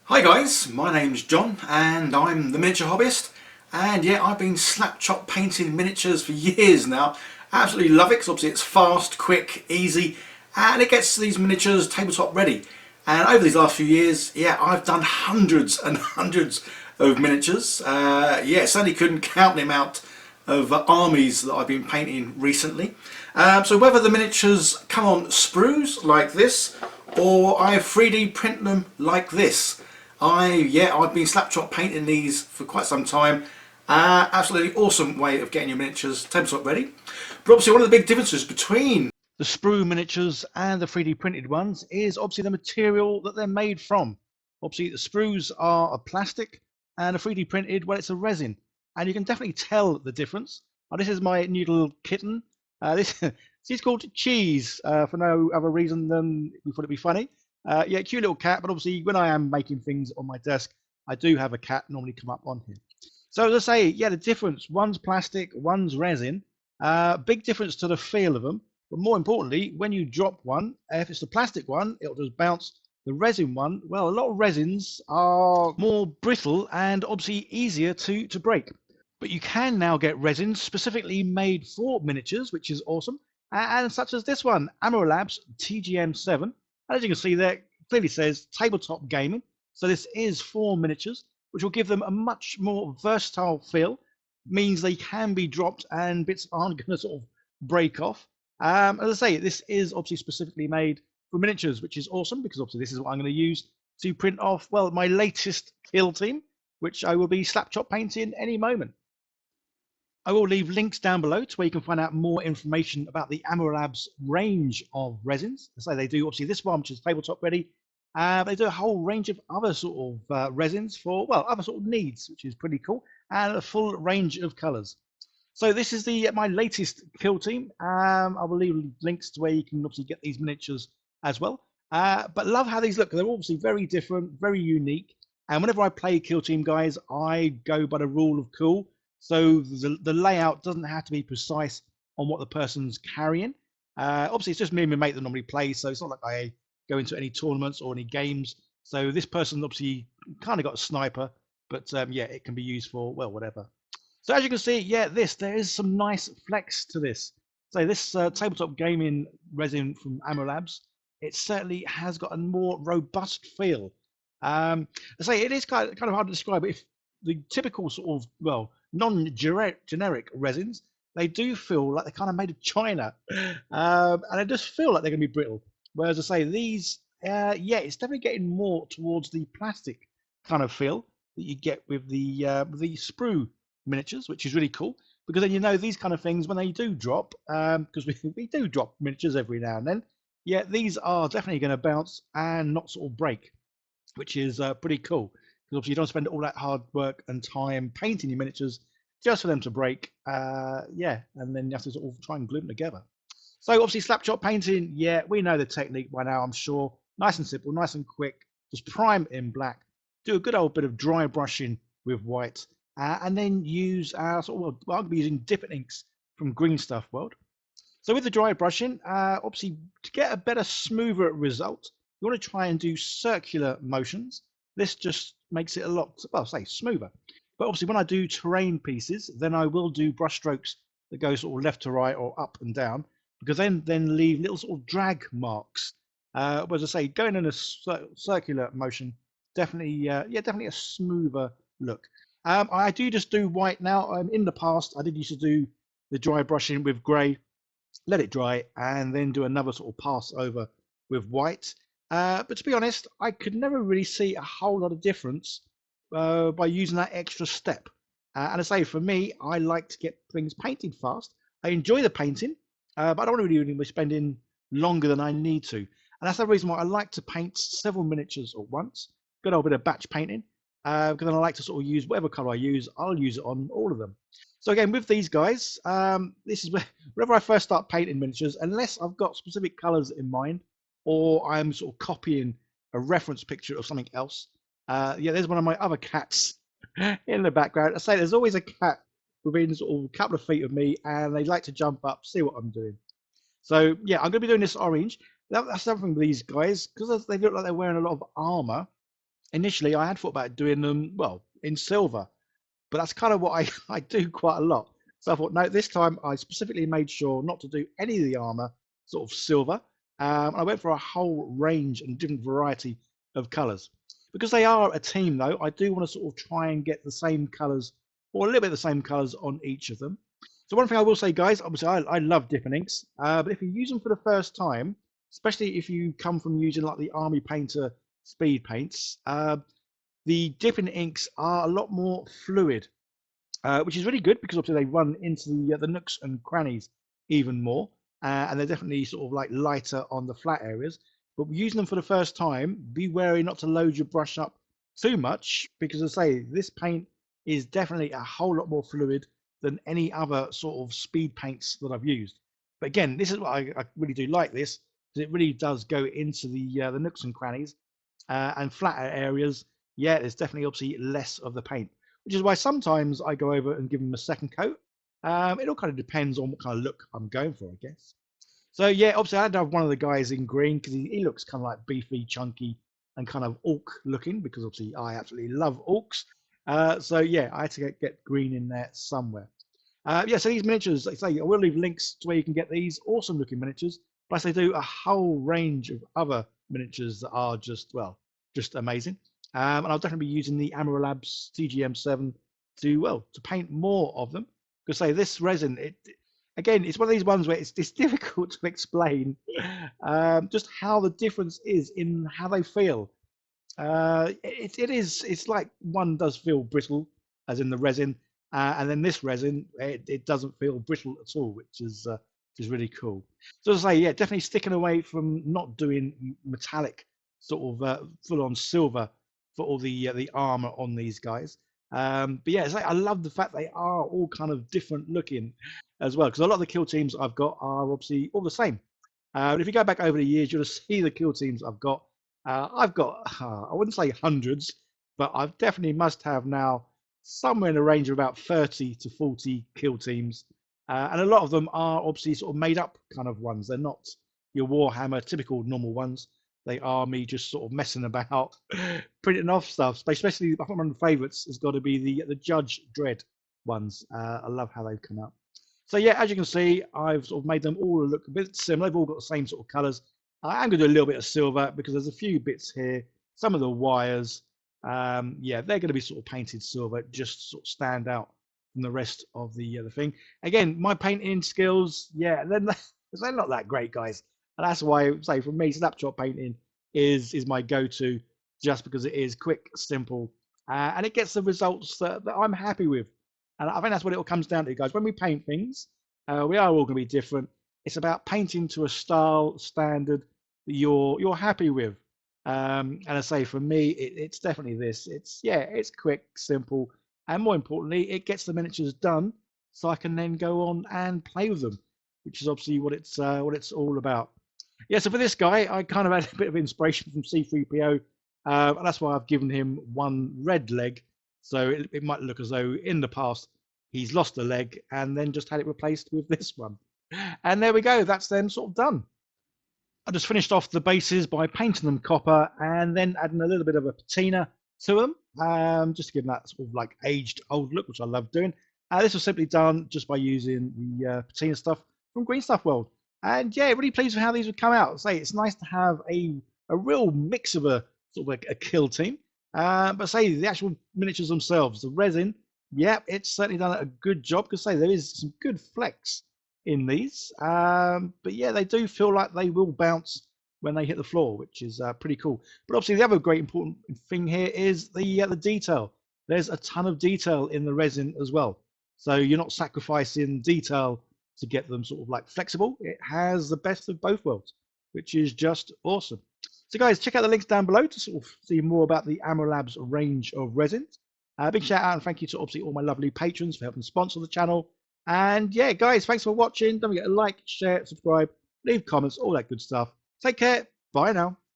Hi guys, my name's John and I'm the miniature hobbyist, and yeah, I've been Slapchop painting miniatures for years now. Absolutely love it because obviously it's fast, quick, easy, and it gets these miniatures tabletop ready. And over these last few years, yeah, I've done hundreds and hundreds of miniatures. Yeah, certainly couldn't count the amount of armies that I've been painting recently. So whether the miniatures come on sprues like this or I 3D print them like this, I've been Slapchop painting these for quite some time. Absolutely awesome way of getting your miniatures tabletop ready. But obviously one of the big differences between the sprue miniatures and the 3D printed ones is obviously the material that they're made from. Obviously the sprues are a plastic and the 3D printed, well, it's a resin. And you can definitely tell the difference. This is my new little kitten. She's called Cheese for no other reason than we thought it'd be funny. Yeah, cute little cat, but obviously when I am making things on my desk, I do have a cat normally come up on here. So as I say, yeah, the difference, one's plastic, one's resin. Big difference to the feel of them. But more importantly, when you drop one, if it's the plastic one, it'll just bounce. The resin one, well, a lot of resins are more brittle and obviously easier to break. But you can now get resins specifically made for miniatures, which is awesome. And such as this one, Ameralabs TGM-7. As you can see there, it clearly says tabletop gaming. So this is for miniatures, which will give them a much more versatile feel. Means they can be dropped and bits aren't going to sort of break off. As I say, this is obviously specifically made for miniatures, which is awesome because obviously this is what I'm going to use to print off, well, my latest kill team, which I will be Slapchop painting any moment. I will leave links down below to where you can find out more information about the Ameralabs range of resins. So they do obviously this one, which is tabletop ready. They do a whole range of other sort of resins for, well, other sort of needs, which is pretty cool, and a full range of colours. So this is my latest kill team. I will leave links to where you can obviously get these miniatures as well. But love how these look. They're obviously very different, very unique. And whenever I play kill team, guys, I go by the rule of cool. So the layout doesn't have to be precise on what the person's carrying. Obviously, it's just me and my mate that normally play, so it's not like I go into any tournaments or any games. So this person obviously kind of got a sniper, but yeah, it can be used for, well, whatever. So as you can see, yeah, there is some nice flex to this. So this tabletop gaming resin from Ameralabs, it certainly has got a more robust feel. I say it is kind of hard to describe. If the typical sort of, well, non-generic resins, they do feel like they're kind of made of China, and they just feel like they're going to be brittle. Whereas I say these, yeah, it's definitely getting more towards the plastic kind of feel that you get with the sprue miniatures, which is really cool because then you know these kind of things when they do drop, because we do drop miniatures every now and then. Yeah, these are definitely going to bounce and not sort of break, which is pretty cool. Because obviously you don't spend all that hard work and time painting your miniatures just for them to break. Yeah, and then you have to sort of try and glue them together. So obviously Slapchop painting, yeah, we know the technique by now, I'm sure. Nice and simple, nice and quick. Just prime in black. Do a good old bit of dry brushing with white. And then use sort of, well, I'll be using different inks from Green Stuff World. So with the dry brushing, obviously to get a better, smoother result, you want to try and do circular motions. This just makes it a lot, well, say smoother. But obviously when I do terrain pieces, then I will do brush strokes that go sort of left to right or up and down, because then leave little sort of drag marks. As I say, going in a circular motion, definitely, yeah, definitely a smoother look. I do just do white now. In the past, I did used to do the dry brushing with grey, let it dry, and then do another sort of pass over with white. But to be honest, I could never really see a whole lot of difference by using that extra step. And I say, for me, I like to get things painted fast. I enjoy the painting, but I don't really be spending longer than I need to. And that's the reason why I like to paint several miniatures at once. Good old bit of batch painting. Because then I like to sort of use whatever color I use, I'll use it on all of them. So again, with these guys, this is whenever I first start painting miniatures, unless I've got specific colors in mind, or I'm sort of copying a reference picture of something else. Yeah, there's one of my other cats in the background. I say there's always a cat within sort of a couple of feet of me, and they like to jump up, see what I'm doing. So yeah, I'm going to be doing this orange. That's something with these guys, because they look like they're wearing a lot of armor. initially I had thought about doing them, well, in silver, but that's kind of what I do quite a lot. So I thought, no, this time I specifically made sure not to do any of the armor sort of silver. I went for a whole range and different variety of colors. Because they are a team, though, I do want to sort of try and get the same colors or a little bit of the same colors on each of them. So one thing I will say, guys, obviously I love dipping inks, but if you use them for the first time, especially if you come from using like the Army Painter speed paints, the dipping inks are a lot more fluid, which is really good because obviously they run into the nooks and crannies even more, and they're definitely sort of like lighter on the flat areas. But using them for the first time, be wary not to load your brush up too much because, as I say, this paint is definitely a whole lot more fluid than any other sort of speed paints that I've used. But again, this is what I really do like this because it really does go into the nooks and crannies and flatter areas. Yeah, there's definitely obviously less of the paint, which is why sometimes I go over and give them a second coat. It all kind of depends on what kind of look I'm going for, I guess. So yeah, obviously I had to have one of the guys in green because he looks kind of like beefy, chunky, and kind of orc looking because obviously I absolutely love orcs. So yeah, I had to get green in there somewhere. Yeah, so these miniatures, like I say, I will leave links to where you can get these awesome looking miniatures. Plus, they do a whole range of other miniatures that are just, well, just amazing. And I'll definitely be using the Ameralabs TGM-7 to, well, to paint more of them. Because say this resin, again, it's one of these ones where it's difficult to explain just how the difference is in how they feel. It's like one does feel brittle, as in the resin, and then this resin it doesn't feel brittle at all, which is really cool. So as I say, yeah, definitely sticking away from not doing metallic sort of full on silver for all the armor on these guys. But yeah, it's like, I love the fact they are all kind of different looking as well, because a lot of the kill teams I've got are obviously all the same. But if you go back over the years, you'll see the kill teams I've got, I wouldn't say hundreds, but I've definitely must have now somewhere in the range of about 30 to 40 kill teams. And a lot of them are obviously sort of made up kind of ones. They're not your Warhammer typical normal ones. They are me just sort of messing about, printing off stuff. Especially, I think one of the favourites has got to be the Judge Dredd ones. I love how they've come out. So yeah, as you can see, I've sort of made them all look a bit similar. They've all got the same sort of colours. I am going to do a little bit of silver because there's a few bits here. Some of the wires, yeah, they're going to be sort of painted silver, just sort of stand out from the rest of the thing. Again, my painting skills, yeah, they're not that great, guys, and that's why, say, for me, Slapchop painting is my go-to, just because it is quick, simple, and it gets the results that I'm happy with. And I think that's what it all comes down to, guys. When we paint things, we are all going to be different. It's about painting to a style standard that you're happy with. And I say for me, it's definitely this. It's yeah, it's quick, simple, and more importantly, it gets the miniatures done, so I can then go on and play with them, which is obviously what it's all about. Yeah, so for this guy, I kind of had a bit of inspiration from C3PO, and that's why I've given him one red leg. So it might look as though in the past he's lost a leg and then just had it replaced with this one. And there we go, that's them sort of done. I just finished off the bases by painting them copper and then adding a little bit of a patina to them, just to give them that sort of like aged old look, which I love doing. This was simply done just by using the patina stuff from Green Stuff World. And yeah, really pleased with how these would come out. Say it's nice to have a real mix of a sort of a kill team. But say the actual miniatures themselves, the resin, yeah, it's certainly done a good job because say there is some good flex in these. But yeah, they do feel like they will bounce when they hit the floor, which is pretty cool. But obviously, the other great important thing here is the detail. There's a ton of detail in the resin as well, so you're not sacrificing detail to get them sort of like flexible. It has the best of both worlds, which is just awesome. So guys, check out the links down below to sort of see more about the Ameralabs range of resins. Big shout out and thank you to obviously all my lovely patrons for helping sponsor the channel. And yeah, guys, thanks for watching. Don't forget to like, share, subscribe, leave comments, all that good stuff. Take care. Bye now.